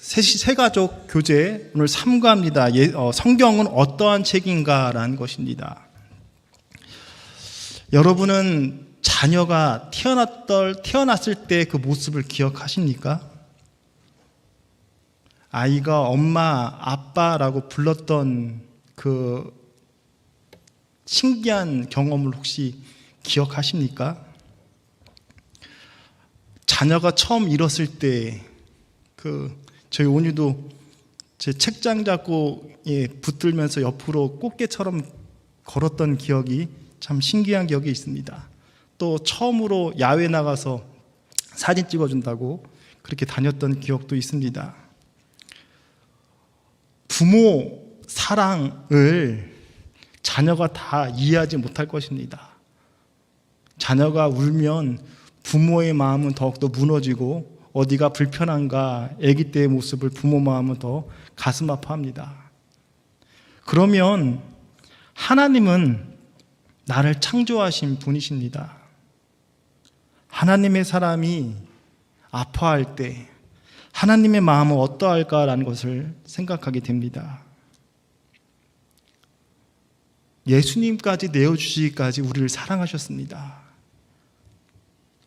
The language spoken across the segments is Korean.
세가족 교재 오늘 3과입니다. 성경은 어떠한 책인가라는 것입니다. 여러분은 자녀가 태어났을 때 그 모습을 기억하십니까? 아이가 엄마, 아빠라고 불렀던 그 신기한 경험을 혹시 기억하십니까? 자녀가 처음 일었을 때 저희 온유도 제 책장 잡고 붙들면서 옆으로 꽃게처럼 걸었던 기억이 참 신기한 기억이 있습니다. 또 처음으로 야외 나가서 사진 찍어준다고 그렇게 다녔던 기억도 있습니다. 부모 사랑을 자녀가 다 이해하지 못할 것입니다. 자녀가 울면 부모의 마음은 더욱더 무너지고 어디가 불편한가 아기 때의 모습을 부모 마음은 더 가슴 아파합니다. 그러면 하나님은 나를 창조하신 분이십니다. 하나님의 사람이 아파할 때 하나님의 마음은 어떠할까라는 것을 생각하게 됩니다. 예수님까지 내어주시기까지 우리를 사랑하셨습니다.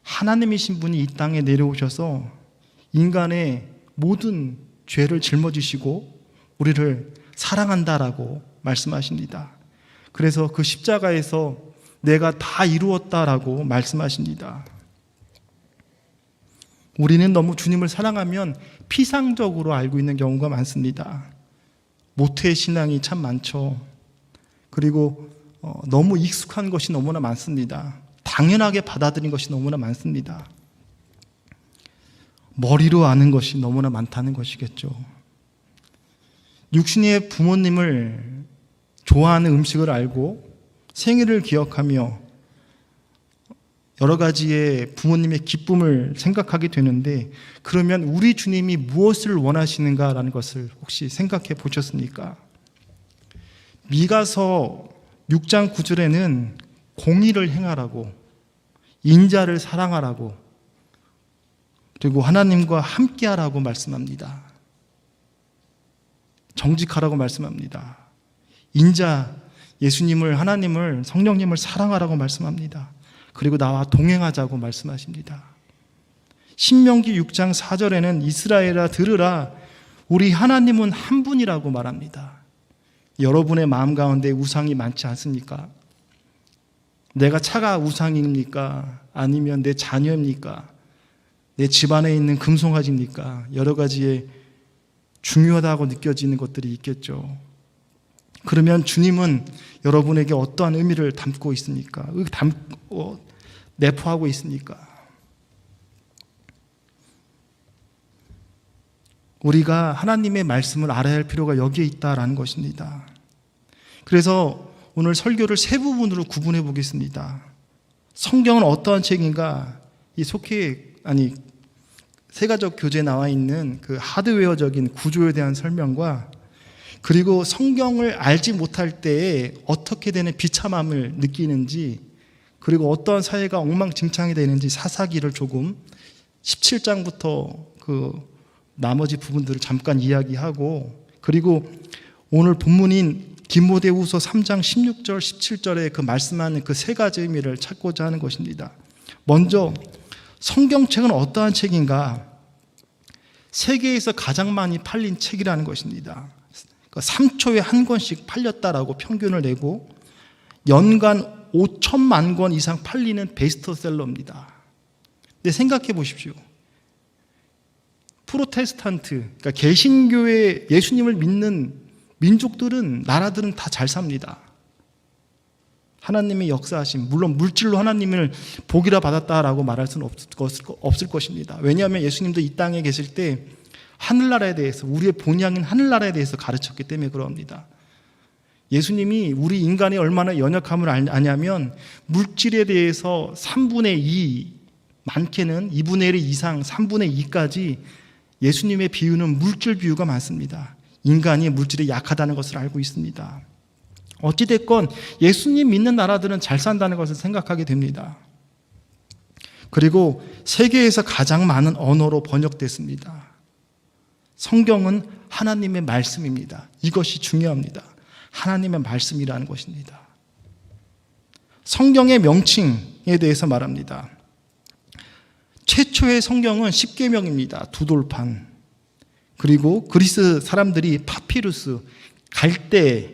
하나님이신 분이 이 땅에 내려오셔서 인간의 모든 죄를 짊어지시고 우리를 사랑한다라고 말씀하십니다. 그래서 그 십자가에서 내가 다 이루었다라고 말씀하십니다. 우리는 너무 주님을 사랑하면 피상적으로 알고 있는 경우가 많습니다. 모태 신앙이 참 많죠. 그리고 너무 익숙한 것이 너무나 많습니다. 당연하게 받아들인 것이 너무나 많습니다. 머리로 아는 것이 너무나 많다는 것이겠죠. 육신의 부모님을 좋아하는 음식을 알고 생일을 기억하며 여러 가지의 부모님의 기쁨을 생각하게 되는데, 그러면 우리 주님이 무엇을 원하시는가라는 것을 혹시 생각해 보셨습니까? 미가서 6장 9절에는 공의를 행하라고, 인자를 사랑하라고, 그리고 하나님과 함께하라고 말씀합니다. 정직하라고 말씀합니다. 인자, 예수님을, 하나님을, 성령님을 사랑하라고 말씀합니다. 그리고 나와 동행하자고 말씀하십니다. 신명기 6장 4절에는 이스라엘아 들으라, 우리 하나님은 한 분이라고 말합니다. 여러분의 마음 가운데 우상이 많지 않습니까? 내가 차가 우상입니까? 아니면 내 자녀입니까? 내 집안에 있는 금송아지입니까? 여러 가지의 중요하다고 느껴지는 것들이 있겠죠. 그러면 주님은 여러분에게 어떠한 의미를 담고 있습니까? 내포하고 있습니까? 우리가 하나님의 말씀을 알아야 할 필요가 여기에 있다라는 것입니다. 그래서 오늘 설교를 세 부분으로 구분해 보겠습니다. 성경은 어떠한 책인가? 세가족 교재에 나와 있는 그 하드웨어적인 구조에 대한 설명과, 그리고 성경을 알지 못할 때에 어떻게 되는 비참함을 느끼는지, 그리고 어떠한 사회가 엉망진창이 되는지 사사기를 조금 17장부터 그 나머지 부분들을 잠깐 이야기하고, 그리고 오늘 본문인 디모데후서 3장 16절 17절에 그 말씀하는 그 세 가지 의미를 찾고자 하는 것입니다. 먼저 성경책은 어떠한 책인가? 세계에서 가장 많이 팔린 책이라는 것입니다. 3초에 한 권씩 팔렸다라고 평균을 내고 연간 5천만 권 이상 팔리는 베스트셀러입니다. 근데 생각해 보십시오. 프로테스탄트, 그러니까 개신교의 예수님을 믿는 민족들은, 나라들은 다 잘 삽니다. 하나님의 역사하심, 물론 물질로 하나님을 복이라 받았다라고 말할 수는 없을 것입니다. 왜냐하면 예수님도 이 땅에 계실 때 하늘나라에 대해서, 우리의 본향인 하늘나라에 대해서 가르쳤기 때문에 그럽니다. 예수님이 우리 인간이 얼마나 연약함을 아냐면 물질에 대해서 3분의 2, 많게는 2분의 1 이상 3분의 2까지 예수님의 비유는 물질 비유가 많습니다. 인간이 물질에 약하다는 것을 알고 있습니다. 어찌됐건 예수님 믿는 나라들은 잘 산다는 것을 생각하게 됩니다. 그리고 세계에서 가장 많은 언어로 번역됐습니다. 성경은 하나님의 말씀입니다. 이것이 중요합니다. 하나님의 말씀이라는 것입니다. 성경의 명칭에 대해서 말합니다. 최초의 성경은 십계명입니다. 두 돌판. 그리고 그리스 사람들이 파피루스, 갈대,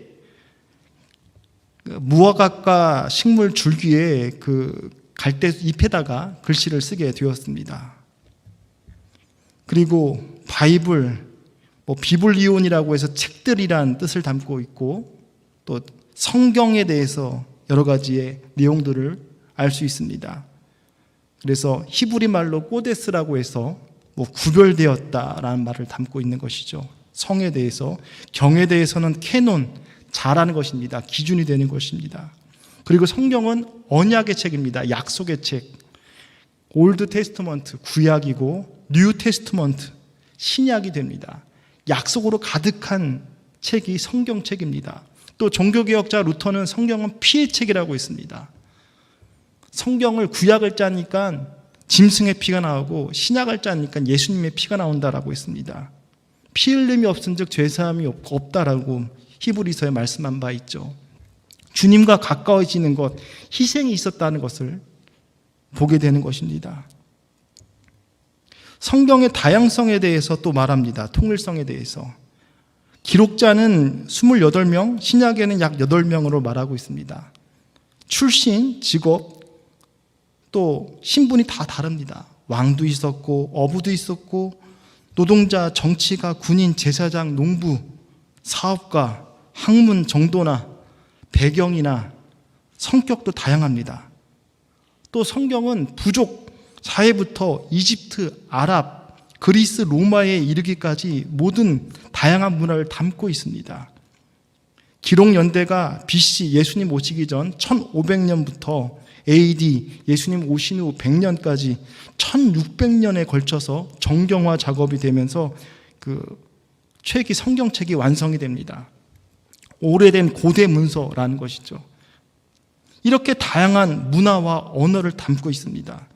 무화과과 식물 줄기에 그 갈대 잎에다가 글씨를 쓰게 되었습니다. 그리고 바이블, 비블리온이라고 해서 책들이란 뜻을 담고 있고, 또 성경에 대해서 여러 가지의 내용들을 알 수 있습니다. 그래서 히브리 말로 꼬데스라고 해서 구별되었다라는 말을 담고 있는 것이죠. 성에 대해서, 경에 대해서는 캐논, 자라는 것입니다. 기준이 되는 것입니다. 그리고 성경은 언약의 책입니다. 약속의 책. 올드 테스트먼트, 구약이고 뉴 테스트먼트, 신약이 됩니다. 약속으로 가득한 책이 성경책입니다. 또 종교개혁자 루터는 성경은 피의 책이라고 했습니다. 성경을 구약을 짜니까 짐승의 피가 나오고 신약을 짜니까 예수님의 피가 나온다라고 했습니다. 피 흘림이 없은즉 죄사함이 없다라고 히브리서에 말씀한 바 있죠. 주님과 가까워지는 것, 희생이 있었다는 것을 보게 되는 것입니다. 성경의 다양성에 대해서 또 말합니다. 통일성에 대해서. 기록자는 28명, 신약에는 약 8명으로 말하고 있습니다. 출신, 직업, 또 신분이 다 다릅니다. 왕도 있었고 어부도 있었고 노동자, 정치가, 군인, 제사장, 농부, 사업가, 학문 정도나 배경이나 성격도 다양합니다. 또 성경은 부족 사회부터 이집트, 아랍, 그리스, 로마에 이르기까지 모든 다양한 문화를 담고 있습니다. 기록 연대가 BC 예수님 오시기 전 1500년부터 AD 예수님 오신 후 100년까지 1600년에 걸쳐서 정경화 작업이 되면서 책이 성경책이 완성이 됩니다. 오래된 고대 문서라는 것이죠. 이렇게 다양한 문화와 언어를 담고 있습니다.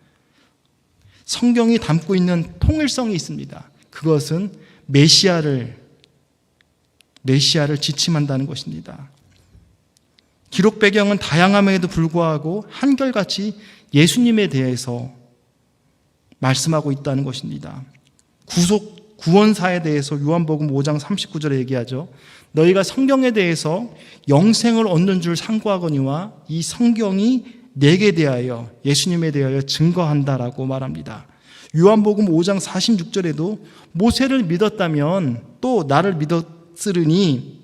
성경이 담고 있는 통일성이 있습니다. 그것은 메시아를 지침한다는 것입니다. 기록 배경은 다양함에도 불구하고 한결같이 예수님에 대해서 말씀하고 있다는 것입니다. 구원사에 대해서 요한복음 5장 39절에 얘기하죠. 너희가 성경에 대해서 영생을 얻는 줄 상고하거니와 이 성경이 내게 대하여, 예수님에 대하여 증거한다라고 말합니다. 요한복음 5장 46절에도 모세를 믿었다면 또 나를 믿었으리니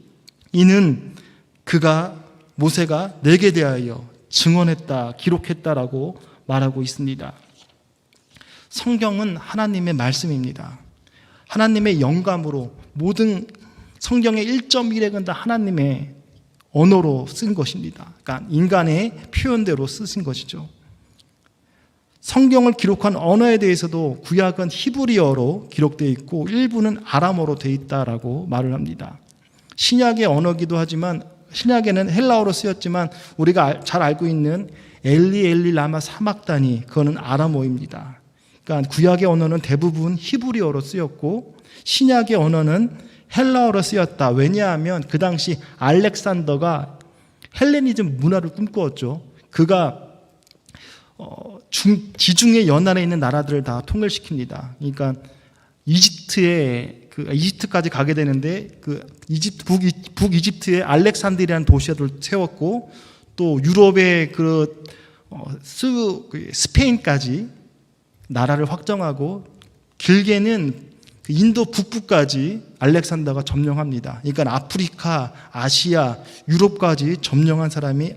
이는 모세가 내게 대하여 증언했다, 기록했다라고 말하고 있습니다. 성경은 하나님의 말씀입니다. 하나님의 영감으로 모든 성경의 1.1핵은 다 하나님의 언어로 쓴 것입니다. 그러니까 인간의 표현대로 쓰신 것이죠. 성경을 기록한 언어에 대해서도 구약은 히브리어로 기록되어 있고 일부는 아람어로 되어 있다라고 말을 합니다. 신약의 언어기도 하지만 신약에는 헬라어로 쓰였지만 우리가 잘 알고 있는 엘리 엘리 라마 사막다니, 그거는 아람어입니다. 그러니까 구약의 언어는 대부분 히브리어로 쓰였고 신약의 언어는 헬라어로 쓰였다. 왜냐하면 그 당시 알렉산더가 헬레니즘 문화를 꿈꾸었죠. 그가 지중해 연안에 있는 나라들을 다 통일시킵니다. 그러니까 이집트까지 가게 되는데 북이집트의 알렉산드리아라는 도시를 세웠고 또 유럽의 스페인까지 나라를 확정하고 길게는 인도 북부까지 알렉산더가 점령합니다. 그러니까 아프리카, 아시아, 유럽까지 점령한 사람이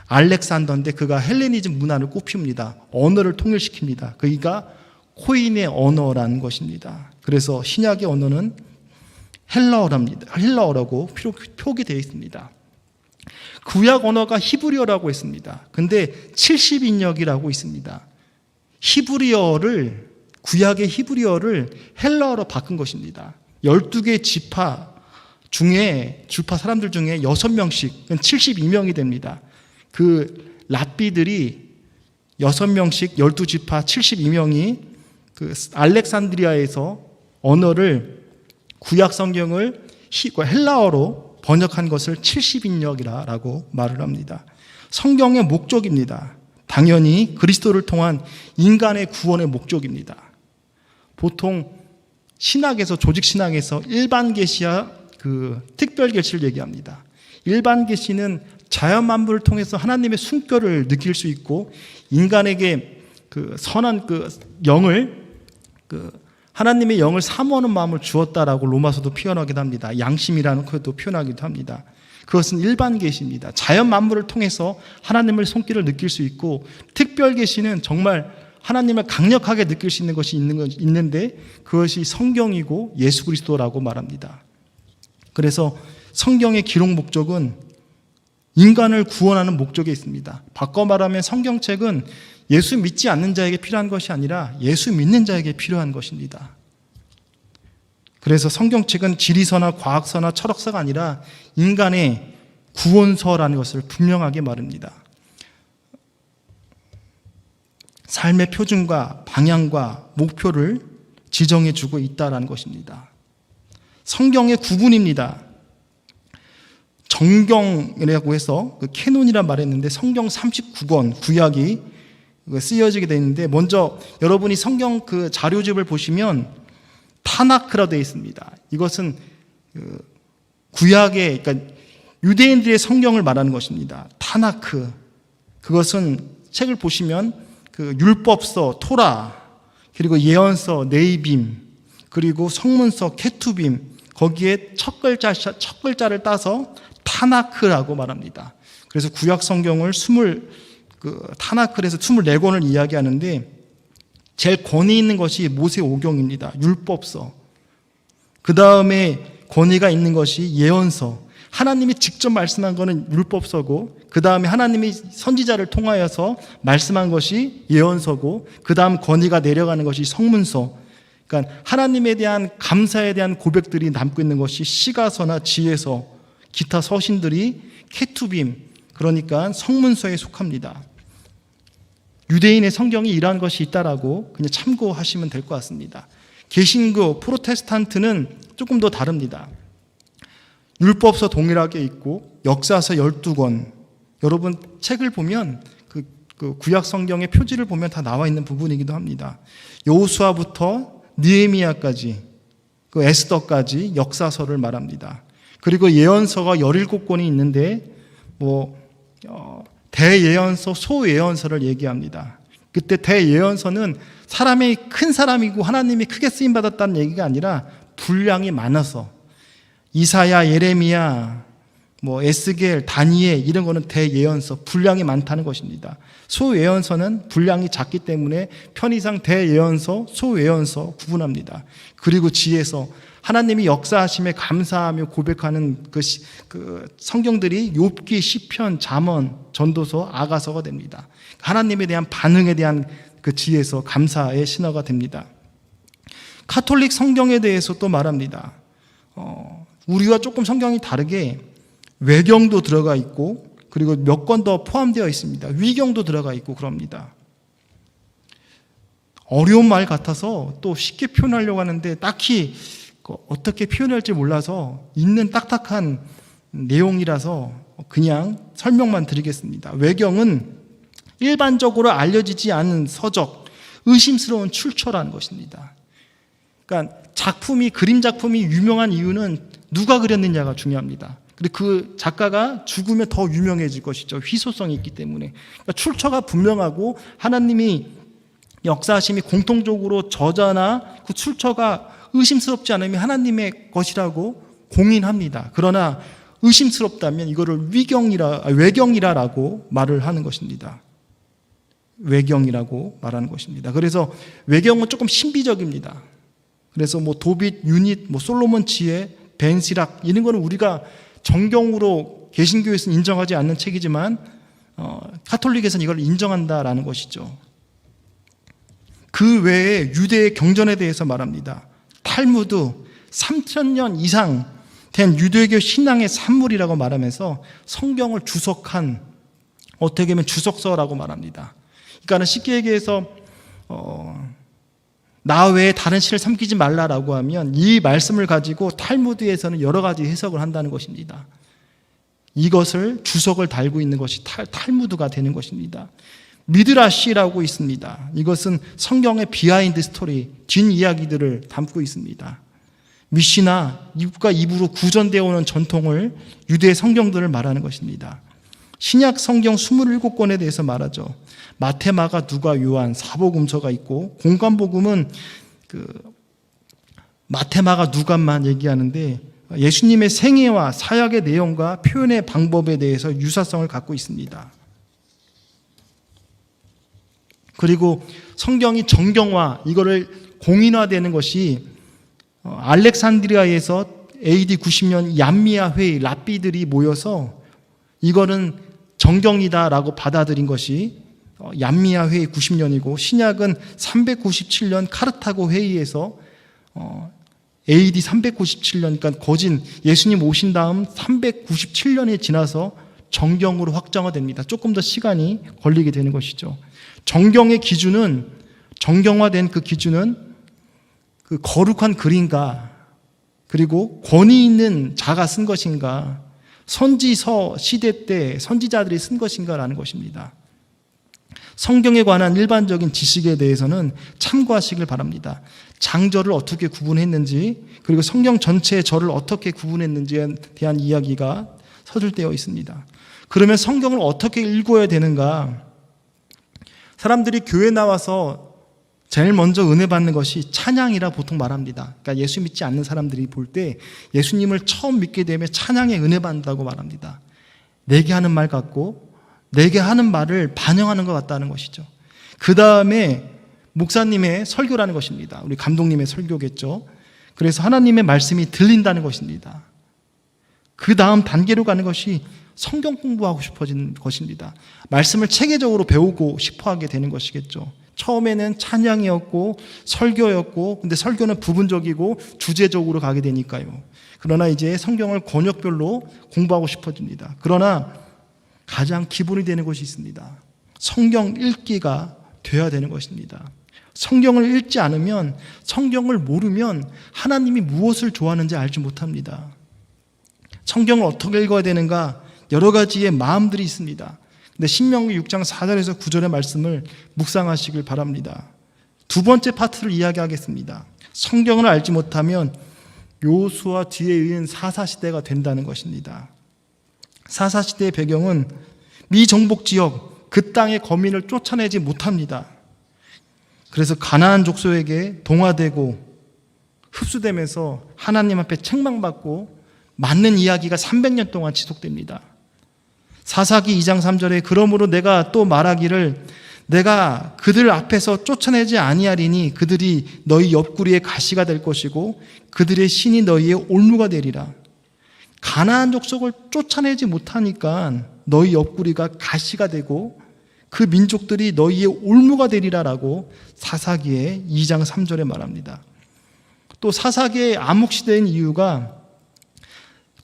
알렉산더인데 그가 헬레니즘 문화를 꽃피웁니다. 언어를 통일시킵니다. 그러니까 코인의 언어라는 것입니다. 그래서 신약의 언어는 헬라어라고 표기되어 있습니다. 구약 언어가 히브리어라고 했습니다. 근데 70인역이라고 있습니다. 구약의 히브리어를 헬라어로 바꾼 것입니다. 12개 지파 사람들 중에 6명씩 72명이 됩니다. 그 랍비들이 6명씩 12지파 72명이 그 알렉산드리아에서 언어를 구약 성경을 헬라어로 번역한 것을 70인역이라고 말을 합니다. 성경의 목적입니다. 당연히 그리스도를 통한 인간의 구원의 목적입니다. 보통 신학에서, 조직 신학에서 일반 계시와 그 특별 계시를 얘기합니다. 일반 계시는 자연 만물을 통해서 하나님의 숨결을 느낄 수 있고 인간에게 그 선한 그 영을 하나님의 영을 사모하는 마음을 주었다라고 로마서도 표현하기도 합니다. 양심이라는 것도 표현하기도 합니다. 그것은 일반 계시입니다. 자연 만물을 통해서 하나님의 손길을 느낄 수 있고, 특별 계시는 정말 하나님을 강력하게 느낄 수 있는 것이 있는데 그것이 성경이고 예수 그리스도라고 말합니다. 그래서 성경의 기록 목적은 인간을 구원하는 목적에 있습니다. 바꿔 말하면 성경책은 예수 믿지 않는 자에게 필요한 것이 아니라 예수 믿는 자에게 필요한 것입니다. 그래서 성경책은 지리서나 과학서나 철학서가 아니라 인간의 구원서라는 것을 분명하게 말합니다. 삶의 표준과 방향과 목표를 지정해 주고 있다는 것입니다. 성경의 구분입니다. 정경이라고 해서 그 캐논이란 말했는데 성경 39권 구약이 쓰여지게 되어 있는데, 먼저 여러분이 성경 그 자료집을 보시면 타나크라 되어 있습니다. 이것은 구약의, 그러니까 유대인들의 성경을 말하는 것입니다. 타나크. 그것은 책을 보시면 그 율법서 토라, 그리고 예언서 네이빔, 그리고 성문서 케투빔, 거기에 첫 글자를 따서 타나크라고 말합니다. 그래서 구약 성경을 타나크에서 24권을 이야기하는데 제일 권위 있는 것이 모세오경입니다. 율법서. 그 다음에 권위가 있는 것이 예언서. 하나님이 직접 말씀한 것은 율법서고, 그 다음에 하나님이 선지자를 통하여서 말씀한 것이 예언서고, 그 다음 권위가 내려가는 것이 성문서. 그러니까 하나님에 대한 감사에 대한 고백들이 남고 있는 것이 시가서나 지혜서, 기타 서신들이 케투빔, 그러니까 성문서에 속합니다. 유대인의 성경이 이러한 것이 있다라고 그냥 참고하시면 될 것 같습니다. 개신교, 프로테스탄트는 조금 더 다릅니다. 율법서 동일하게 있고 역사서 12권, 여러분 책을 보면 그 구약 성경의 표지를 보면 다 나와 있는 부분이기도 합니다. 여호수아부터 느헤미야까지, 그 에스더까지 역사서를 말합니다. 그리고 예언서가 17권이 있는데 대예언서, 소예언서를 얘기합니다. 그때 대예언서는 사람이 큰 사람이고 하나님이 크게 쓰임 받았다는 얘기가 아니라 분량이 많아서 이사야, 예레미야, 에스겔, 다니엘 이런 거는 대예언서, 분량이 많다는 것입니다. 소예언서는 분량이 작기 때문에 편의상 대예언서, 소예언서 구분합니다. 그리고 지혜서, 하나님이 역사하심에 감사하며 고백하는 그 성경들이 욥기, 시편, 잠언, 전도서, 아가서가 됩니다. 하나님에 대한 반응에 대한 그 지혜서, 감사의 신화가 됩니다. 카톨릭 성경에 대해서 또 말합니다. 우리와 조금 성경이 다르게 외경도 들어가 있고, 그리고 몇 권 더 포함되어 있습니다. 위경도 들어가 있고 그럽니다. 어려운 말 같아서 또 쉽게 표현하려고 하는데 딱히 어떻게 표현할지 몰라서 있는 딱딱한 내용이라서 그냥 설명만 드리겠습니다. 외경은 일반적으로 알려지지 않은 서적, 의심스러운 출처라는 것입니다. 그러니까 그림 작품이 유명한 이유는 누가 그렸느냐가 중요합니다. 그리고 그 작가가 죽으면 더 유명해질 것이죠. 희소성이 있기 때문에. 그러니까 출처가 분명하고 하나님이 역사하심이 공통적으로 저자나 그 출처가 의심스럽지 않으면 하나님의 것이라고 공인합니다. 그러나 의심스럽다면 이거를 외경이라고 말을 하는 것입니다. 외경이라고 말하는 것입니다. 그래서 외경은 조금 신비적입니다. 그래서 도빗, 유닛, 솔로몬 지혜, 벤시락 이런 거는 우리가 정경으로 개신교에서는 인정하지 않는 책이지만 카톨릭에서는 이걸 인정한다라는 것이죠. 그 외에 유대의 경전에 대해서 말합니다. 탈무드, 3,000년 이상 된 유대교 신앙의 산물이라고 말하면서 성경을 주석한, 어떻게 보면 주석서라고 말합니다. 그러니까 쉽게 얘기해서 나 외에 다른 신을 섬기지 말라라고 하면 이 말씀을 가지고 탈무드에서는 여러 가지 해석을 한다는 것입니다. 이것을 주석을 달고 있는 것이 탈무드가 되는 것입니다. 미드라시라고 있습니다. 이것은 성경의 비하인드 스토리, 뒷이야기들을 담고 있습니다. 미시나 1과 2부로 구전되어 오는 전통을 유대 성경들을 말하는 것입니다. 신약 성경 27권에 대해서 말하죠. 마태, 마가, 누가, 요한, 사복음서가 있고 공관복음은 마태, 마가, 누가만 얘기하는데 예수님의 생애와 사역의 내용과 표현의 방법에 대해서 유사성을 갖고 있습니다. 그리고 성경이 정경화, 이거를 공인화되는 것이 알렉산드리아에서 AD 90년 얀미아 회의 랍비들이 모여서 이거는 정경이다라고 받아들인 것이 얀미아 회의 90년이고 신약은 397년 카르타고 회의에서 AD 397년, 그러니까 거진 예수님 오신 다음 397년이 지나서 정경으로 확정화됩니다. 조금 더 시간이 걸리게 되는 것이죠. 정경의 기준은, 정경화된 그 기준은 그 거룩한 글인가, 그리고 권위 있는 자가 쓴 것인가, 선지서 시대 때 선지자들이 쓴 것인가라는 것입니다. 성경에 관한 일반적인 지식에 대해서는 참고하시길 바랍니다. 장절을 어떻게 구분했는지, 그리고 성경 전체의 절을 어떻게 구분했는지에 대한 이야기가 서술되어 있습니다. 그러면 성경을 어떻게 읽어야 되는가? 사람들이 교회 나와서 제일 먼저 은혜 받는 것이 찬양이라 보통 말합니다. 그러니까 예수 믿지 않는 사람들이 볼 때 예수님을 처음 믿게 되면 찬양에 은혜 받는다고 말합니다. 내게 하는 말 같고 내게 하는 말을 반영하는 것 같다는 것이죠. 그 다음에 목사님의 설교라는 것입니다. 우리 감독님의 설교겠죠. 그래서 하나님의 말씀이 들린다는 것입니다. 그 다음 단계로 가는 것이 성경 공부하고 싶어지는 것입니다. 말씀을 체계적으로 배우고 싶어 하게 되는 것이겠죠. 처음에는 찬양이었고 설교였고, 근데 설교는 부분적이고 주제적으로 가게 되니까요. 그러나 이제 성경을 권역별로 공부하고 싶어집니다. 그러나 가장 기본이 되는 것이 있습니다. 성경 읽기가 되어야 되는 것입니다. 성경을 읽지 않으면, 성경을 모르면 하나님이 무엇을 좋아하는지 알지 못합니다. 성경을 어떻게 읽어야 되는가, 여러 가지의 마음들이 있습니다. 근데 신명기 6장 4절에서 9절의 말씀을 묵상하시길 바랍니다. 두 번째 파트를 이야기하겠습니다. 성경을 알지 못하면 요수아 뒤에 이은 사사시대가 된다는 것입니다. 사사시대의 배경은 미정복 지역, 그 땅의 거민을 쫓아내지 못합니다. 그래서 가나안 족속에게 동화되고 흡수되면서 하나님 앞에 책망받고 맞는 이야기가 300년 동안 지속됩니다. 사사기 2장 3절에 그러므로 내가 또 말하기를 내가 그들 앞에서 쫓아내지 아니하리니 그들이 너희 옆구리에 가시가 될 것이고 그들의 신이 너희의 올무가 되리라. 가나안 족속을 쫓아내지 못하니까 너희 옆구리가 가시가 되고 그 민족들이 너희의 올무가 되리라라고 사사기의 2장 3절에 말합니다. 또 사사기의 암흑시대인 이유가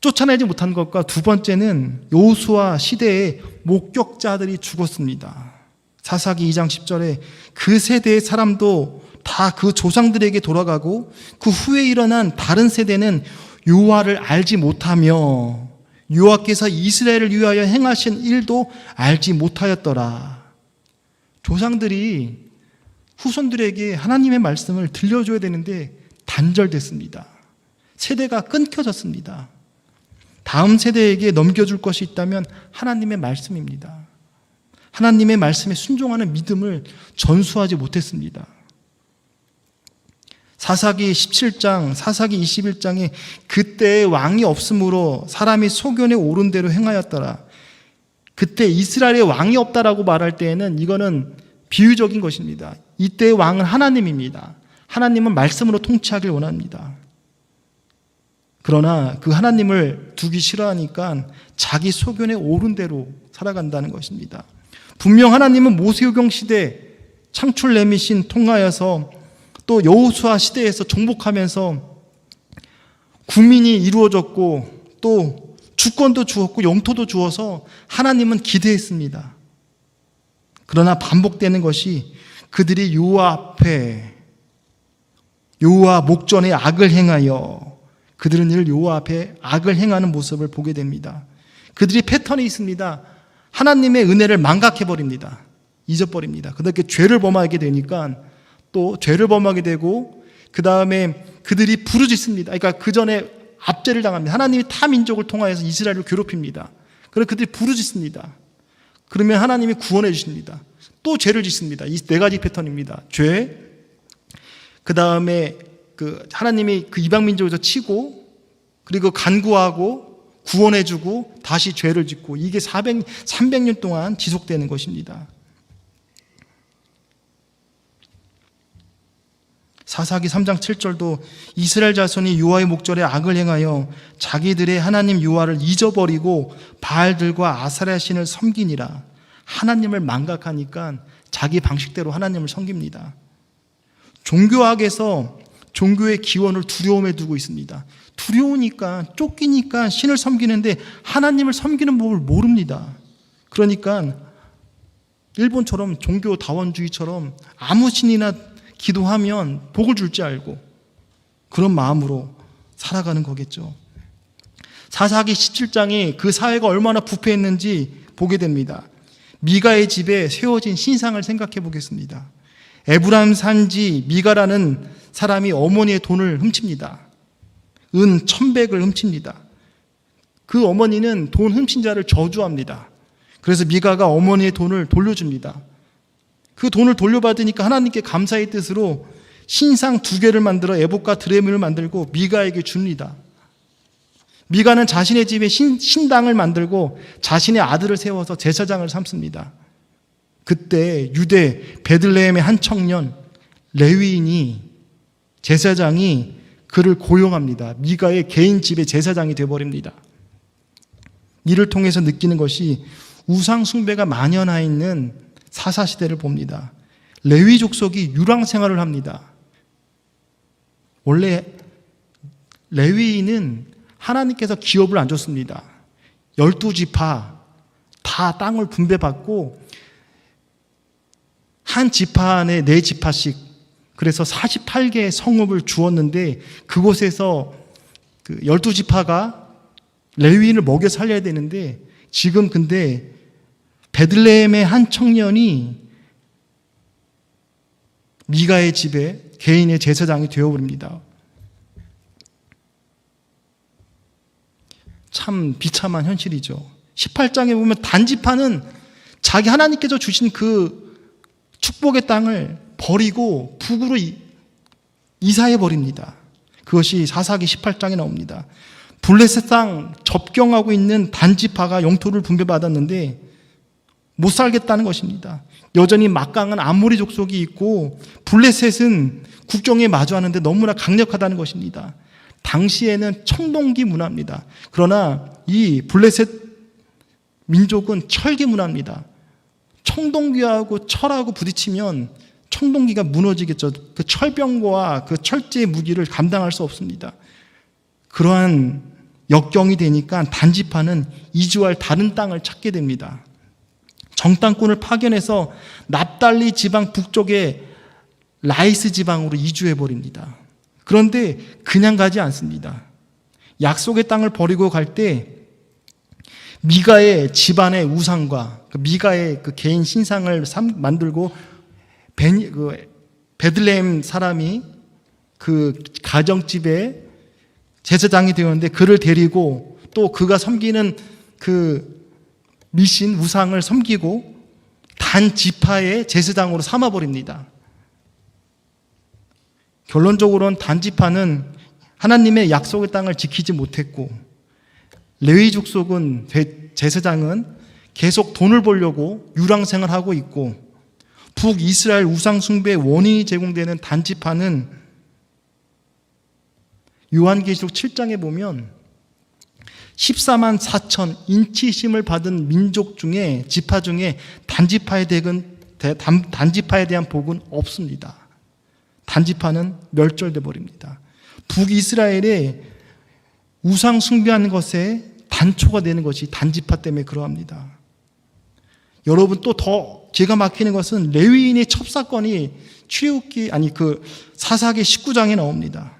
쫓아내지 못한 것과 두 번째는 여호수아 시대에 목격자들이 죽었습니다. 사사기 2장 10절에 그 세대의 사람도 다 그 조상들에게 돌아가고 그 후에 일어난 다른 세대는 여호와를 알지 못하며 여호와께서 이스라엘을 위하여 행하신 일도 알지 못하였더라. 조상들이 후손들에게 하나님의 말씀을 들려줘야 되는데 단절됐습니다. 세대가 끊겨졌습니다. 다음 세대에게 넘겨줄 것이 있다면 하나님의 말씀입니다. 하나님의 말씀에 순종하는 믿음을 전수하지 못했습니다. 사사기 17장, 사사기 21장에 그때 왕이 없으므로 사람이 소견에 오른 대로 행하였더라. 그때 이스라엘에 왕이 없다라고 말할 때에는 이거는 비유적인 것입니다. 이때의 왕은 하나님입니다. 하나님은 말씀으로 통치하길 원합니다. 그러나 그 하나님을 두기 싫어하니까 자기 소견에 오른 대로 살아간다는 것입니다. 분명 하나님은 모세오경 시대 창출 내미신 통하여서 또 여호수아 시대에서 정복하면서 국민이 이루어졌고 또 주권도 주었고 영토도 주어서 하나님은 기대했습니다. 그러나 반복되는 것이 그들이 여호와 목전에 악을 행하여, 그들은 늘 여호와 앞에 악을 행하는 모습을 보게 됩니다. 그들이 패턴이 있습니다. 하나님의 은혜를 망각해버립니다. 잊어버립니다. 그렇게 죄를 범하게 되니까 또 죄를 범하게 되고, 그 다음에 그들이 부르짖습니다. 그러니까 그 전에 압제를 당합니다. 하나님이 타 민족을 통하여서 이스라엘을 괴롭힙니다. 그래서 그들이 부르짖습니다. 그러면 하나님이 구원해 주십니다. 또 죄를 짓습니다. 이 네 가지 패턴입니다. 죄, 그 다음에 하나님이 그 이방 민족에서 치고, 그리고 간구하고 구원해주고 다시 죄를 짓고, 이게 300년 동안 지속되는 것입니다. 사사기 3장 7절도 이스라엘 자손이 여호와의 목전에 악을 행하여 자기들의 하나님 여호와를 잊어버리고 바알들과 아사랴 신을 섬기니라. 하나님을 망각하니까 자기 방식대로 하나님을 섬깁니다. 종교학에서 종교의 기원을 두려움에 두고 있습니다. 두려우니까, 쫓기니까 신을 섬기는데 하나님을 섬기는 법을 모릅니다. 그러니까 일본처럼 종교 다원주의처럼 아무 신이나 기도하면 복을 줄 줄 알고 그런 마음으로 살아가는 거겠죠. 사사기 17장이 그 사회가 얼마나 부패했는지 보게 됩니다. 미가의 집에 세워진 신상을 생각해 보겠습니다. 에브라임 산지 미가라는 사람이 어머니의 돈을 훔칩니다. 은 1,100을 훔칩니다. 그 어머니는 돈 훔친 자를 저주합니다. 그래서 미가가 어머니의 돈을 돌려줍니다. 그 돈을 돌려받으니까 하나님께 감사의 뜻으로 신상 2개를 만들어 에봇과 드레미를 만들고 미가에게 줍니다. 미가는 자신의 집에 신당을 만들고 자신의 아들을 세워서 제사장을 삼습니다. 그때 유대 베들레헴의 한 청년 레위인이, 제사장이 그를 고용합니다. 미가의 개인 집의 제사장이 되어버립니다. 이를 통해서 느끼는 것이 우상 숭배가 만연해 있는 사사시대를 봅니다. 레위 족속이 유랑 생활을 합니다. 원래 레위인은 하나님께서 기업을 안 줬습니다. 12지파 다 땅을 분배받고 한 지파 안에 4지파씩, 그래서 48개의 성읍을 주었는데 그곳에서 12지파가 레위인을 먹여 살려야 되는데, 지금 근데 베들레헴의 한 청년이 미가의 집에 개인의 제사장이 되어버립니다. 참 비참한 현실이죠. 18장에 보면 단지파는 자기 하나님께서 주신 그 축복의 땅을 버리고 북으로 이사해버립니다. 그것이 사사기 18장에 나옵니다. 블레셋 땅 접경하고 있는 단지파가 영토를 분배받았는데 못 살겠다는 것입니다. 여전히 막강한 아모리 족속이 있고 블레셋은 국경에 마주하는데 너무나 강력하다는 것입니다. 당시에는 청동기 문화입니다. 그러나 이 블레셋 민족은 철기 문화입니다. 청동기하고 철하고 부딪히면 청동기가 무너지겠죠. 그 철병과 그 철제의 무기를 감당할 수 없습니다. 그러한 역경이 되니까 단지파는 이주할 다른 땅을 찾게 됩니다. 정탐꾼을 파견해서 납달리 지방 북쪽의 라이스 지방으로 이주해버립니다. 그런데 그냥 가지 않습니다. 약속의 땅을 버리고 갈 때 미가의 집안의 우상과 미가의 그 개인 신상을 만들고 베들레헴 사람이 그 가정집에 제사장이 되었는데 그를 데리고 또 그가 섬기는 그 미신 우상을 섬기고 단 지파의 제사장으로 삼아버립니다. 결론적으로는 단지파는 하나님의 약속의 땅을 지키지 못했고, 레위 족속은 제사장은 계속 돈을 벌려고 유랑생을 하고 있고, 북이스라엘 우상 숭배의 원인이 제공되는 단지파는 요한계시록 7장에 보면 14만 4천 인치심을 받은 민족 중에, 지파 중에 단지파에 대한 복은 없습니다. 단지파는 멸절돼 버립니다. 북이스라엘의 우상 숭배하는 것에 단초가 되는 것이 단지파 때문에 그러합니다. 여러분 또 더 기가 막히는 것은 레위인의 첩사건이 출애굽기 사사기 19장에 나옵니다.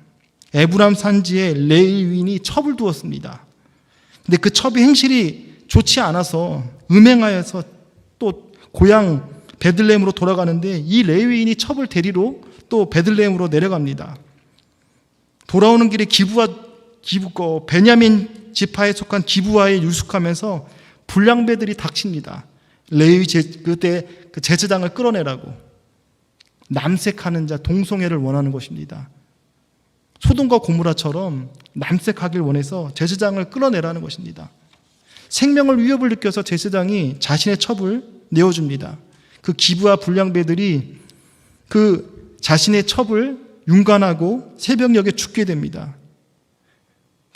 에브람 산지에 레위인이 첩을 두었습니다. 근데 그 첩의 행실이 좋지 않아서 음행하여서 또 고향 베들레헴으로 돌아가는데 이 레위인이 첩을 데리러 또 베들레헴으로 내려갑니다. 돌아오는 길에 베냐민 지파에 속한 기브아에 유숙하면서 불량배들이 닥칩니다. 레위 그때 그 제사장을 끌어내라고. 남색하는 자, 동성애를 원하는 것입니다. 소돔과 고모라처럼 남색하길 원해서 제사장을 끌어내라는 것입니다. 생명을 위협을 느껴서 제사장이 자신의 첩을 내어줍니다. 그 기브아 불량배들이 그 자신의 첩을 윤관하고 새벽녘에 죽게 됩니다.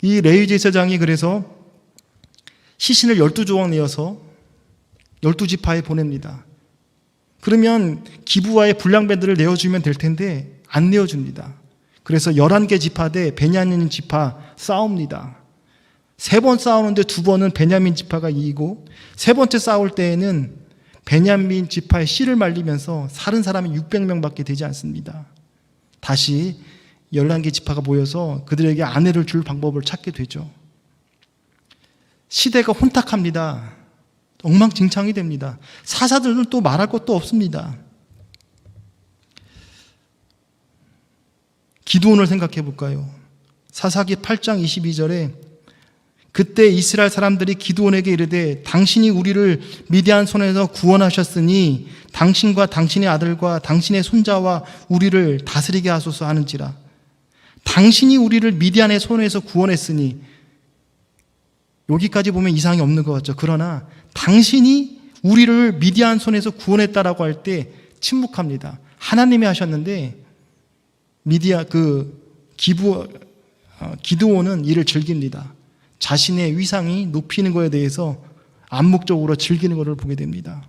이 레위 제사장이 그래서 시신을 12조각 내어서 12지파에 보냅니다. 그러면 기브아의 불량배들을 내어주면 될 텐데 안 내어줍니다. 그래서 11개 지파 대 베냐민 지파 싸웁니다. 3번 싸우는데 2번은 베냐민 지파가 이기고 3번째 싸울 때에는 베냐민 지파의 씨를 말리면서 살은 사람이 600명밖에 되지 않습니다. 다시 11개 지파가 모여서 그들에게 아내를 줄 방법을 찾게 되죠. 시대가 혼탁합니다. 엉망진창이 됩니다. 사사들은 또 말할 것도 없습니다. 기드온을 생각해 볼까요? 사사기 8장 22절에 그때 이스라엘 사람들이 기드온에게 이르되 당신이 우리를 미디안 손에서 구원하셨으니 당신과 당신의 아들과 당신의 손자와 우리를 다스리게 하소서 하는지라. 당신이 우리를 미디안의 손에서 구원했으니, 여기까지 보면 이상이 없는 것 같죠. 그러나 당신이 우리를 미디안 손에서 구원했다라고 할 때 침묵합니다. 하나님이 하셨는데 기드온은 이를 즐깁니다. 자신의 위상이 높이는 것에 대해서 암묵적으로 즐기는 것을 보게 됩니다.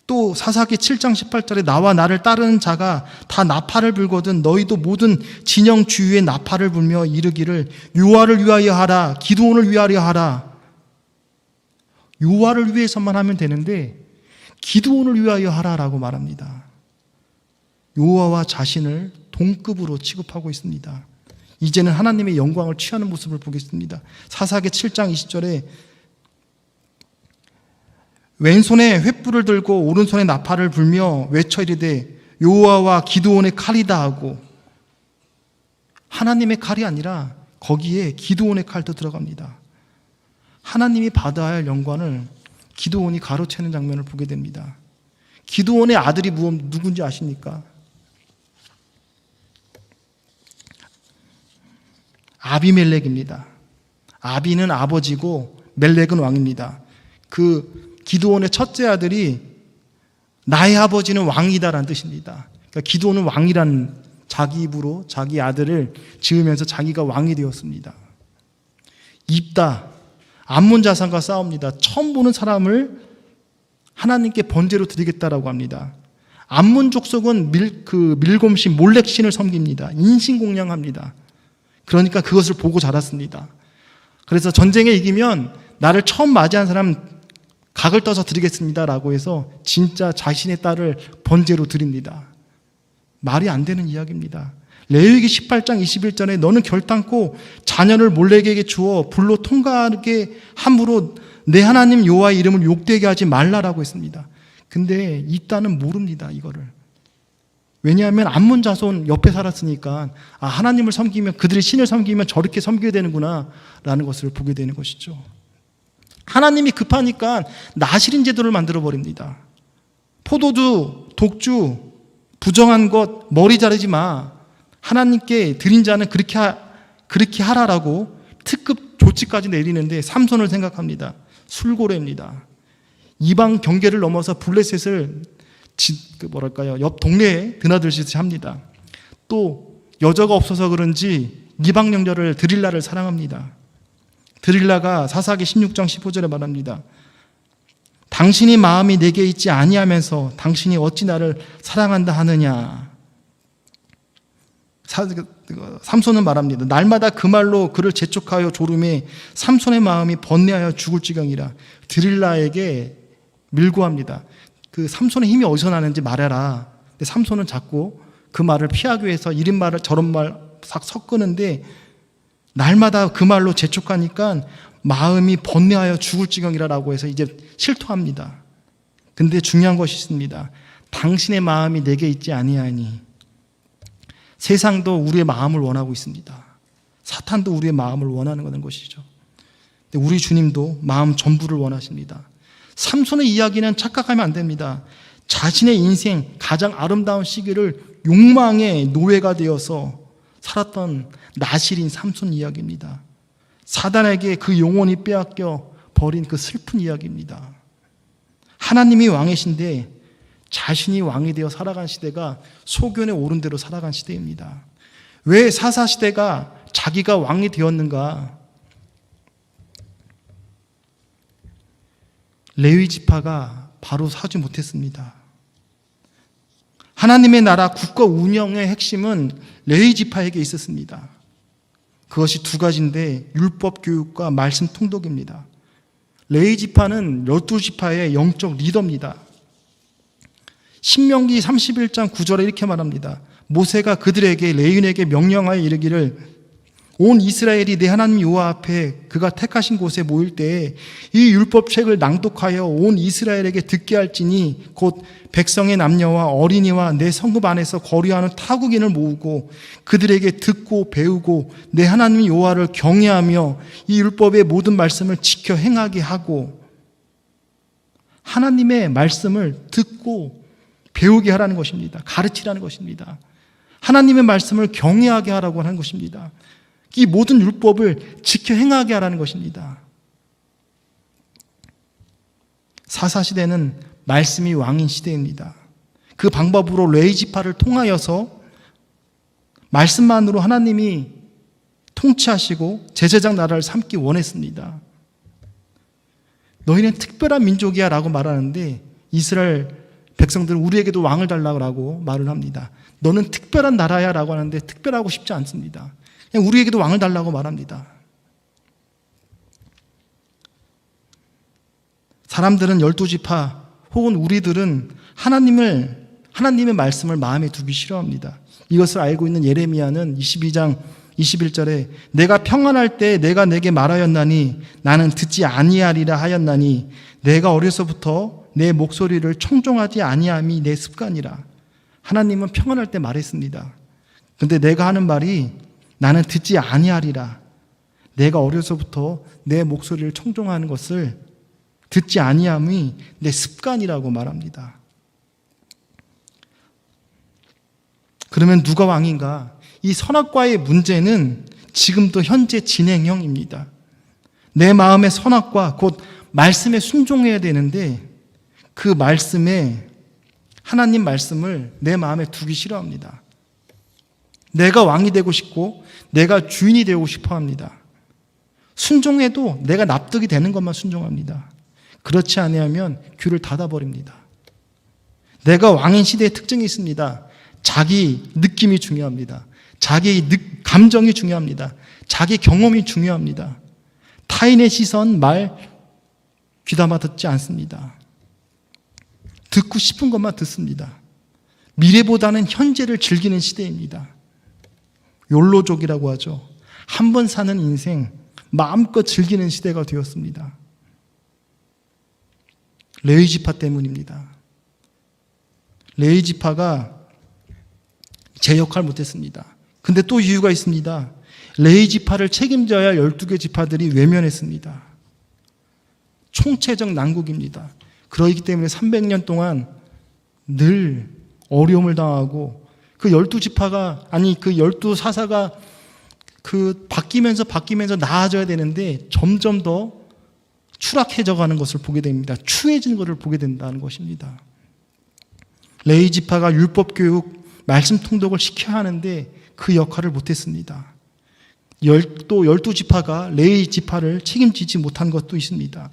또 사사기 7장 18절에 나와 나를 따르는 자가 다 나팔을 불거든 너희도 모든 진영 주위에 나팔을 불며 이르기를 여호와를 위하여 하라, 기드온을 위하여 하라. 여호와를 위해서만 하면 되는데 기드온을 위하여 하라라고 말합니다. 여호와와 자신을 동급으로 취급하고 있습니다. 이제는 하나님의 영광을 취하는 모습을 보겠습니다. 사사기 7장 20절에 왼손에 횃불을 들고 오른손에 나팔을 불며 외쳐 이르되 여호와와 기드온의 칼이다 하고, 하나님의 칼이 아니라 거기에 기드온의 칼도 들어갑니다. 하나님이 받아야 할 영광을 기드온이 가로채는 장면을 보게 됩니다. 기드온의 아들이 누군지 아십니까? 아비멜렉입니다. 아비는 아버지고 멜렉은 왕입니다. 그 기드온의 첫째 아들이 나의 아버지는 왕이다라는 뜻입니다. 그러니까 기드온은 왕이라는 자기 입으로 자기 아들을 지으면서 자기가 왕이 되었습니다. 입다, 암몬 자손과 싸웁니다. 처음 보는 사람을 하나님께 번제로 드리겠다라고 합니다. 암몬 족속은 밀곰신 몰렉신을 섬깁니다. 인신공양합니다. 그러니까 그것을 보고 자랐습니다. 그래서 전쟁에 이기면 나를 처음 맞이한 사람 각을 떠서 드리겠습니다라고 해서 진짜 자신의 딸을 번제로 드립니다. 말이 안 되는 이야기입니다. 레위기 18장 21절에 너는 결단코 자녀를 몰렉에게 주어 불로 통과하게 함으로 내 하나님 여호와의 이름을 욕되게 하지 말라라고 했습니다. 근데 이 딸은 모릅니다, 이거를. 왜냐하면 암몬 자손 옆에 살았으니까 하나님을 섬기면, 그들의 신을 섬기면 저렇게 섬겨야 되는구나 라는 것을 보게 되는 것이죠. 하나님이 급하니까 나실인 제도를 만들어 버립니다. 포도주, 독주, 부정한 것 머리 자르지 마, 하나님께 드린 자는 그렇게 하라라고 특급 조치까지 내리는데 삼손을 생각합니다. 술고래입니다. 이방 경계를 넘어서 블레셋을 옆 동네에 드나들듯이 합니다. 또 여자가 없어서 그런지 이방 영녀를 드릴라를 사랑합니다. 드릴라가 사사기 16장 15절에 말합니다. 당신이 마음이 내게 있지 아니하면서 당신이 어찌 나를 사랑한다 하느냐. 삼손은 말합니다. 날마다 그 말로 그를 재촉하여 조름에 삼손의 마음이 번뇌하여 죽을 지경이라. 드릴라에게 밀고합니다. 그 삼손의 힘이 어디서 나는지 말해라. 근데 삼손은 자꾸 그 말을 피하기 위해서 이런 말을 저런 말 싹 섞는데 날마다 그 말로 재촉하니까 마음이 번뇌하여 죽을 지경이라고 해서 이제 실토합니다. 근데 중요한 것이 있습니다. 당신의 마음이 내게 있지 아니하니. 세상도 우리의 마음을 원하고 있습니다. 사탄도 우리의 마음을 원하는 것이죠. 근데 우리 주님도 마음 전부를 원하십니다. 삼손의 이야기는 착각하면 안 됩니다. 자신의 인생 가장 아름다운 시기를 욕망의 노예가 되어서 살았던 나실인 삼손 이야기입니다. 사단에게 그 영혼이 빼앗겨 버린 그 슬픈 이야기입니다. 하나님이 왕이신데 자신이 왕이 되어 살아간 시대가 소견에 오른 대로 살아간 시대입니다. 왜 사사시대가 자기가 왕이 되었는가? 레위 지파가 바로 서지 못했습니다. 하나님의 나라 국가 운영의 핵심은 레위 지파에게 있었습니다. 그것이 두 가지인데 율법 교육과 말씀 통독입니다. 레위 지파는 12지파의 영적 리더입니다. 신명기 31장 9절에 이렇게 말합니다. 모세가 그들에게 레위인에게 명령하여 이르기를 온 이스라엘이 내 하나님 여호와 앞에 그가 택하신 곳에 모일 때에 이 율법책을 낭독하여 온 이스라엘에게 듣게 할지니 곧 백성의 남녀와 어린이와 내 성읍 안에서 거류하는 타국인을 모으고 그들에게 듣고 배우고 내 하나님 여호와를 경외하며 이 율법의 모든 말씀을 지켜 행하게 하고. 하나님의 말씀을 듣고 배우게 하라는 것입니다. 가르치라는 것입니다. 하나님의 말씀을 경외하게 하라고 하는 것입니다. 이 모든 율법을 지켜 행하게 하라는 것입니다. 사사시대는 말씀이 왕인 시대입니다. 그 방법으로 레위 지파를 통하여서 말씀만으로 하나님이 통치하시고 제사장 나라를 삼기 원했습니다. 너희는 특별한 민족이야 라고 말하는데 이스라엘 백성들은 우리에게도 왕을 달라고 말을 합니다. 너는 특별한 나라야 라고 하는데 특별하고 싶지 않습니다. 그냥 우리에게도 왕을 달라고 말합니다. 사람들은 12지파 혹은 우리들은 하나님의 말씀을 마음에 두기 싫어합니다. 이것을 알고 있는 예레미야는 22장 21절에 내가 평안할 때 내가 내게 말하였나니 나는 듣지 아니하리라 하였나니 내가 어려서부터 내 목소리를 청종하지 아니함이 내 습관이라. 하나님은 평안할 때 말했습니다. 근데 내가 하는 말이 나는 듣지 아니하리라. 내가 어려서부터 내 목소리를 청종하는 것을 듣지 아니함이 내 습관이라고 말합니다. 그러면 누가 왕인가? 이 선악과의 문제는 지금도 현재 진행형입니다. 내 마음의 선악과 곧 말씀에 순종해야 되는데 그 말씀에 하나님 말씀을 내 마음에 두기 싫어합니다. 내가 왕이 되고 싶고 내가 주인이 되고 싶어 합니다. 순종해도 내가 납득이 되는 것만 순종합니다. 그렇지 아니하면 귀를 닫아버립니다. 내가 왕인 시대의 특징이 있습니다. 자기 느낌이 중요합니다. 자기 감정이 중요합니다. 자기 경험이 중요합니다. 타인의 시선, 말 귀담아 듣지 않습니다. 듣고 싶은 것만 듣습니다. 미래보다는 현재를 즐기는 시대입니다. 욜로족이라고 하죠. 한 번 사는 인생 마음껏 즐기는 시대가 되었습니다. 레위 지파 때문입니다. 레위 지파가 제 역할을 못했습니다. 근데 또 이유가 있습니다. 레위 지파를 책임져야 12개 지파들이 외면했습니다. 총체적 난국입니다. 그러기 때문에 300년 동안 늘 어려움을 당하고 그 12지파가 그 12사사가 바뀌면서 나아져야 되는데 점점 더 추락해져 가는 것을 보게 됩니다. 추해지는 것을 보게 된다는 것입니다. 레위 지파가 율법 교육, 말씀 통독을 시켜야 하는데 그 역할을 못했습니다. 또 12지파가 레위 지파를 책임지지 못한 것도 있습니다.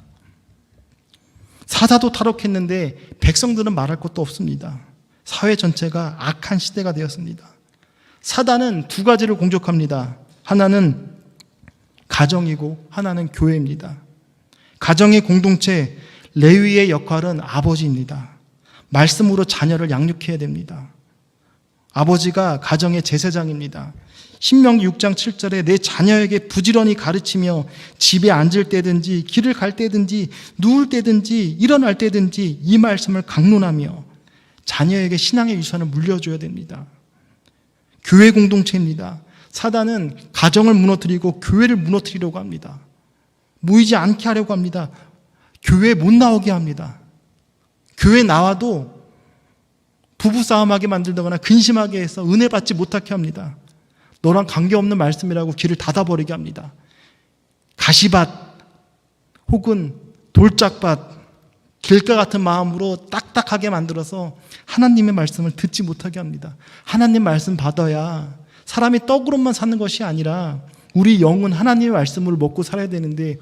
사사도 타락했는데 백성들은 말할 것도 없습니다. 사회 전체가 악한 시대가 되었습니다. 사단은 두 가지를 공격합니다. 하나는 가정이고 하나는 교회입니다. 가정의 공동체, 레위의 역할은 아버지입니다. 말씀으로 자녀를 양육해야 됩니다. 아버지가 가정의 제사장입니다. 신명기 6장 7절에 내 자녀에게 부지런히 가르치며 집에 앉을 때든지 길을 갈 때든지 누울 때든지 일어날 때든지 이 말씀을 강론하며 자녀에게 신앙의 유산을 물려줘야 됩니다. 교회 공동체입니다. 사단은 가정을 무너뜨리고 교회를 무너뜨리려고 합니다. 모이지 않게 하려고 합니다. 교회에 못 나오게 합니다. 교회 나와도 부부싸움하게 만들거나 근심하게 해서 은혜 받지 못하게 합니다. 너랑 관계없는 말씀이라고 길을 닫아버리게 합니다. 가시밭 혹은 돌짝밭, 길가 같은 마음으로 딱딱하게 만들어서 하나님의 말씀을 듣지 못하게 합니다. 하나님 말씀 받아야 사람이 떡으로만 사는 것이 아니라 우리 영은 하나님의 말씀을 먹고 살아야 되는데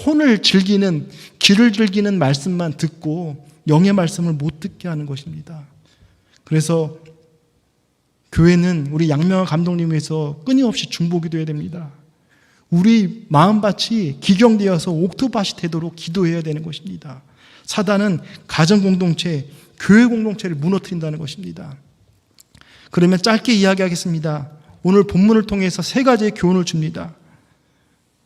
혼을 즐기는, 귀를 즐기는 말씀만 듣고 영의 말씀을 못 듣게 하는 것입니다. 그래서 교회는 우리 양명화 감독님에서 끊임없이 중보기도해야 됩니다. 우리 마음밭이 기경되어서 옥토밭이 되도록 기도해야 되는 것입니다. 사단은 가정공동체, 교회 공동체를 무너뜨린다는 것입니다. 그러면 짧게 이야기하겠습니다. 오늘 본문을 통해서 세 가지의 교훈을 줍니다.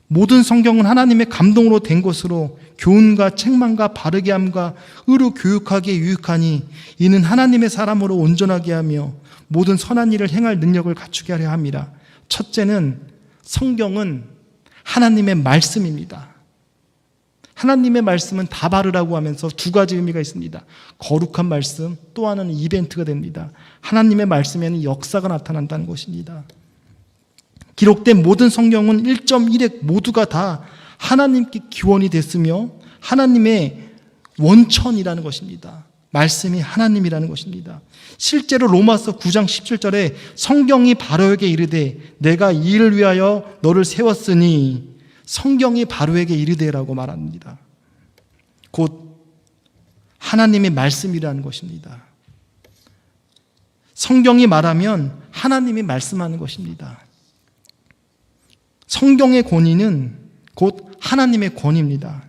모든 성경은 하나님의 감동으로 된 것으로 교훈과 책망과 바르게 함과 의로 교육하기에 유익하니 이는 하나님의 사람으로 온전하게 하며 모든 선한 일을 행할 능력을 갖추게 하려 함이라. 첫째는 성경은 하나님의 말씀입니다. 하나님의 말씀은 다 바르라고 하면서 두 가지 의미가 있습니다. 거룩한 말씀, 또 하나는 이벤트가 됩니다. 하나님의 말씀에는 역사가 나타난다는 것입니다. 기록된 모든 성경은 1.1획 모두가 다 하나님께 기원이 됐으며 하나님의 원천이라는 것입니다. 말씀이 하나님이라는 것입니다. 실제로 로마서 9장 17절에 성경이 바로에게 이르되 내가 이 일을 위하여 너를 세웠으니 성경이 바로에게 이르되라고 말합니다. 곧 하나님의 말씀이라는 것입니다. 성경이 말하면 하나님이 말씀하는 것입니다. 성경의 권위는 곧 하나님의 권위입니다.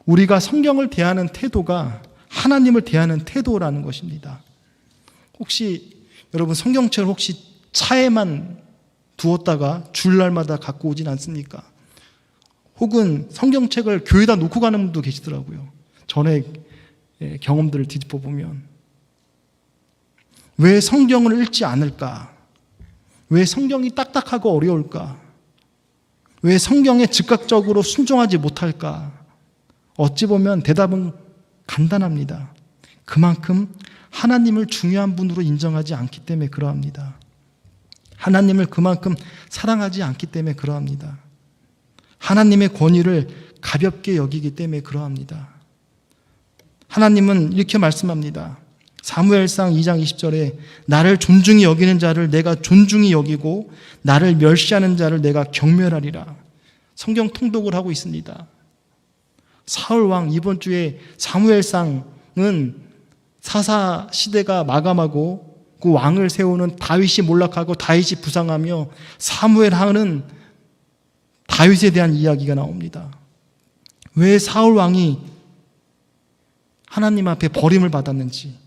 우리가 성경을 대하는 태도가 하나님을 대하는 태도라는 것입니다. 혹시 여러분 성경책을 혹시 차에만 두었다가 주일날마다 갖고 오진 않습니까? 혹은 성경책을 교회에다 놓고 가는 분도 계시더라고요. 전에 경험들을 뒤집어 보면. 왜 성경을 읽지 않을까? 왜 성경이 딱딱하고 어려울까? 왜 성경에 즉각적으로 순종하지 못할까? 어찌 보면 대답은 간단합니다. 그만큼 하나님을 중요한 분으로 인정하지 않기 때문에 그러합니다. 하나님을 그만큼 사랑하지 않기 때문에 그러합니다. 하나님의 권위를 가볍게 여기기 때문에 그러합니다. 하나님은 이렇게 말씀합니다. 사무엘상 2장 20절에 나를 존중히 여기는 자를 내가 존중히 여기고 나를 멸시하는 자를 내가 경멸하리라. 성경 통독을 하고 있습니다. 사울왕 이번 주에 사무엘상은 사사 시대가 마감하고 그 왕을 세우는 다윗이 몰락하고 다윗이 부상하며 사무엘하는 다윗에 대한 이야기가 나옵니다. 왜 사울왕이 하나님 앞에 버림을 받았는지,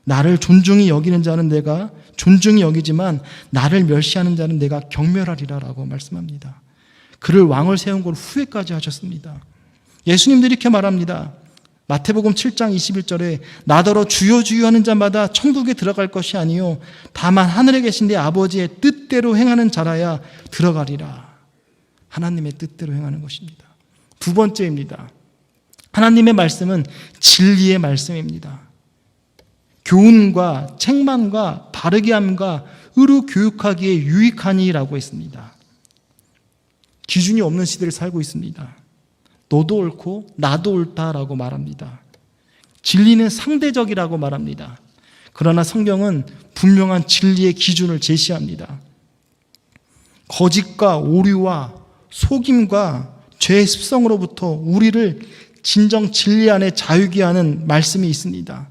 나를 존중히 여기는 자는 내가 존중히 여기지만 나를 멸시하는 자는 내가 경멸하리라 라고 말씀합니다. 그를 왕을 세운 걸 후회까지 하셨습니다. 예수님도 이렇게 말합니다. 마태복음 7장 21절에 나더러 주여 주여 하는 자마다 천국에 들어갈 것이 아니요 다만 하늘에 계신 내 아버지의 뜻대로 행하는 자라야 들어가리라. 하나님의 뜻대로 행하는 것입니다. 두 번째입니다. 하나님의 말씀은 진리의 말씀입니다. 교훈과 책망과 바르게 함과 의로 교육하기에 유익하니라고 했습니다. 기준이 없는 시대를 살고 있습니다. 너도 옳고 나도 옳다라고 말합니다. 진리는 상대적이라고 말합니다. 그러나 성경은 분명한 진리의 기준을 제시합니다. 거짓과 오류와 속임과 죄의 습성으로부터 우리를 진정 진리 안에 자유케 하는 말씀이 있습니다.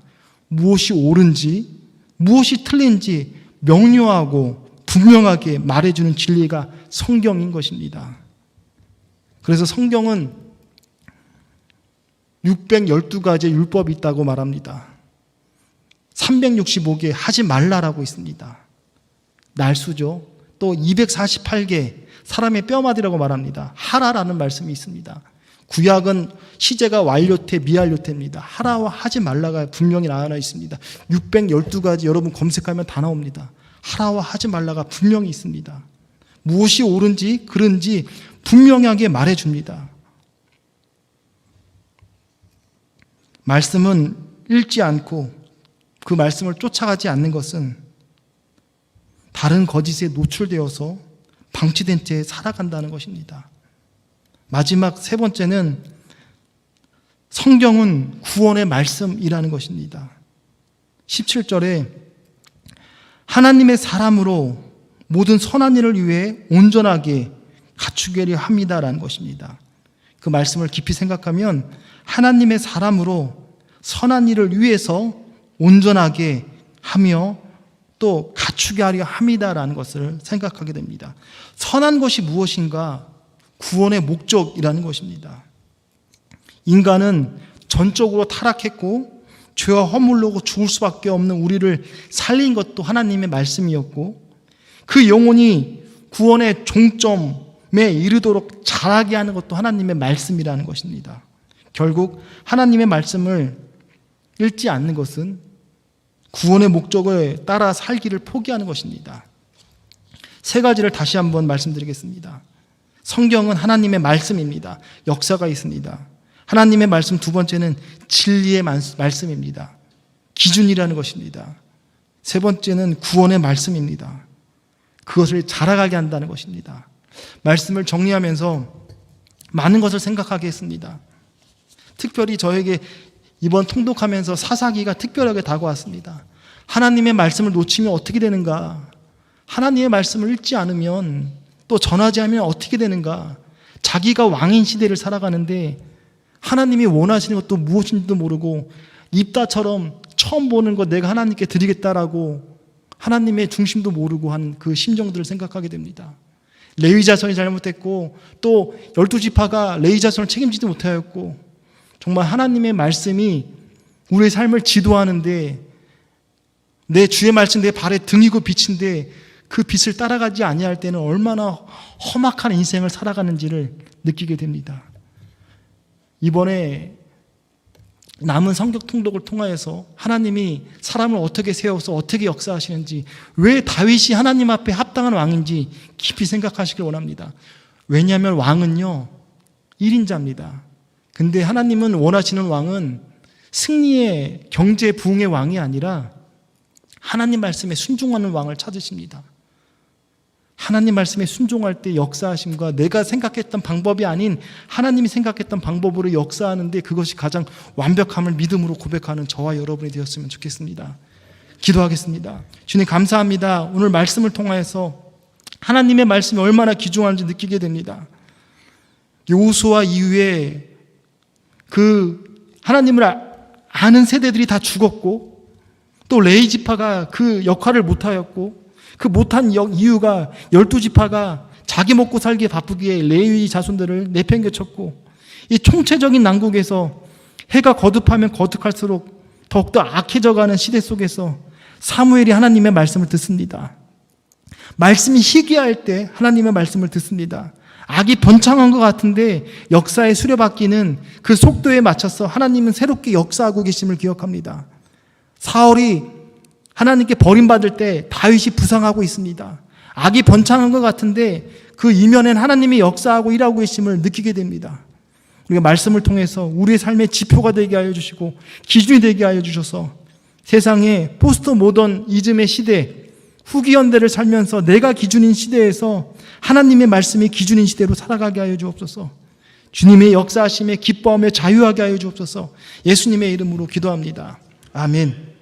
무엇이 옳은지, 무엇이 틀린지 명료하고 분명하게 말해주는 진리가 성경인 것입니다. 그래서 성경은 612가지의 율법이 있다고 말합니다. 365개 하지 말라라고 있습니다. 날수죠. 또 248개 사람의 뼈마디라고 말합니다. 하라라는 말씀이 있습니다. 구약은 시제가 완료태, 미완료태입니다. 하라와 하지 말라가 분명히 나와 있습니다. 612가지 여러분 검색하면 다 나옵니다. 하라와 하지 말라가 분명히 있습니다. 무엇이 옳은지 그른지 분명하게 말해줍니다. 말씀은 읽지 않고 그 말씀을 쫓아가지 않는 것은 다른 거짓에 노출되어서 방치된 채 살아간다는 것입니다. 마지막 세 번째는 성경은 구원의 말씀이라는 것입니다. 17절에 하나님의 사람으로 모든 선한 일을 위해 온전하게 갖추게려 합니다라는 것입니다. 그 말씀을 깊이 생각하면 하나님의 사람으로 선한 일을 위해서 온전하게 하며 또 갖추게 하려 합니다라는 것을 생각하게 됩니다. 선한 것이 무엇인가? 구원의 목적이라는 것입니다. 인간은 전적으로 타락했고 죄와 허물로고 죽을 수밖에 없는 우리를 살린 것도 하나님의 말씀이었고 그 영혼이 구원의 종점에 이르도록 자라게 하는 것도 하나님의 말씀이라는 것입니다. 결국 하나님의 말씀을 읽지 않는 것은 구원의 목적에 따라 살기를 포기하는 것입니다. 세 가지를 다시 한번 말씀드리겠습니다. 성경은 하나님의 말씀입니다. 역사가 있습니다. 하나님의 말씀 두 번째는 진리의 말씀입니다. 기준이라는 것입니다. 세 번째는 구원의 말씀입니다. 그것을 자라가게 한다는 것입니다. 말씀을 정리하면서 많은 것을 생각하게 했습니다. 특별히 저에게 이번 통독하면서 사사기가 특별하게 다가왔습니다. 하나님의 말씀을 놓치면 어떻게 되는가? 하나님의 말씀을 읽지 않으면 또 전하지 않으면 어떻게 되는가? 자기가 왕인 시대를 살아가는데 하나님이 원하시는 것도 무엇인지도 모르고 입다처럼 처음 보는 것 내가 하나님께 드리겠다라고 하나님의 중심도 모르고 한 그 심정들을 생각하게 됩니다. 레위 자손이 잘못했고 또 12지파가 레위 자손을 책임지지 못하였고 정말 하나님의 말씀이 우리의 삶을 지도하는데 내 주의 말씀 내 발에 등이고 빛인데 그 빛을 따라가지 아니할 때는 얼마나 험악한 인생을 살아가는지를 느끼게 됩니다. 이번에 남은 성경 통독을 통하여서 하나님이 사람을 어떻게 세워서 어떻게 역사하시는지 왜 다윗이 하나님 앞에 합당한 왕인지 깊이 생각하시길 원합니다. 왜냐하면 왕은요 1인자입니다. 근데 하나님은 원하시는 왕은 승리의 경제 부흥의 왕이 아니라 하나님 말씀에 순종하는 왕을 찾으십니다. 하나님 말씀에 순종할 때 역사하심과 내가 생각했던 방법이 아닌 하나님이 생각했던 방법으로 역사하는데 그것이 가장 완벽함을 믿음으로 고백하는 저와 여러분이 되었으면 좋겠습니다. 기도하겠습니다. 주님 감사합니다. 오늘 말씀을 통하여서 하나님의 말씀이 얼마나 귀중한지 느끼게 됩니다. 여호수아 이후에 그 하나님을 아는 세대들이 다 죽었고 또 레위 지파가 그 역할을 못하였고 그 못한 이유가 12지파가 자기 먹고 살기에 바쁘기에 레위 자손들을 내팽개쳤고 이 총체적인 난국에서 해가 거듭하면 거듭할수록 더욱더 악해져가는 시대 속에서 사무엘이 하나님의 말씀을 듣습니다. 말씀이 희귀할 때 하나님의 말씀을 듣습니다. 악이 번창한 것 같은데 역사의 수레바퀴는 그 속도에 맞춰서 하나님은 새롭게 역사하고 계심을 기억합니다. 사울이 하나님께 버림받을 때 다윗이 부상하고 있습니다. 악이 번창한 것 같은데 그 이면엔 하나님이 역사하고 일하고 계심을 느끼게 됩니다. 우리가 말씀을 통해서 우리의 삶의 지표가 되게 하여 주시고 기준이 되게 하여 주셔서 세상의 포스트 모던 이즘의 시대 후기 현대를 살면서 내가 기준인 시대에서 하나님의 말씀이 기준인 시대로 살아가게 하여 주옵소서. 주님의 역사하심에 기뻐하며 자유하게 하여 주옵소서. 예수님의 이름으로 기도합니다. 아멘.